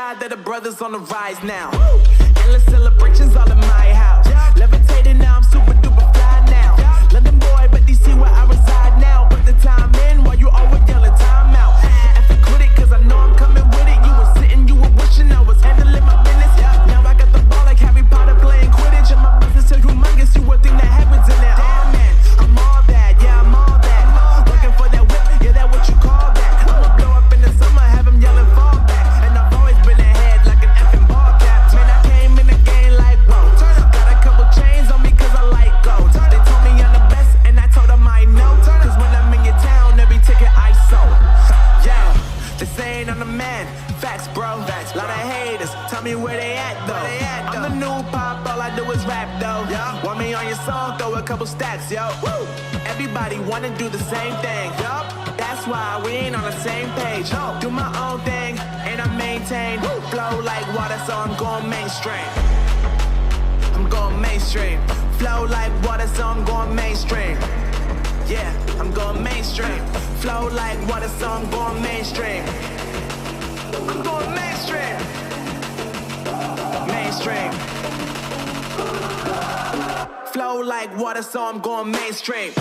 glad that the brothers on the rise now. Endless celebrations all in my house. Levitating now, I'm super duper fly now. London boy, but DC where I reside now. Put the time in while you always yelling time out. And if you quit it, cause I know I'm coming with it. You were sitting, you were wishing I was handling my business. Now I got the ball like Harry Potter playing Quidditch. And my business is humongous, you would think that happens in there. Damn man, I'm all that, yeah I'm all that. Looking for that whip, yeah that what you call that. I'ma blow up in the summer, have him yelling fall back. And I've always been ahead like an effing ball cap. Man, I came in the game like whoa. Got a couple chains on me cause I like gold. They told me I'm the best and I told them I know. Cause when I'm in your town, every ticket I sold. Yeah, they saying I'm the man. Facts, bro. Facts, lot of haters. Tell me where they at though. I'm the new pop, all I do is rap though. Want me on your song, throw a couple stacks, yo. Woo. Everybody wanna do the same thing. That's why we ain't on the same page. Do my own thing and I maintain. Flow like water, so I'm going mainstream. I'm going mainstream. Flow like water, so I'm going mainstream. Yeah, I'm going mainstream. Flow like water, so I'm going mainstream. I'm going mainstream. Mainstream. Flow like water, so I'm going mainstream.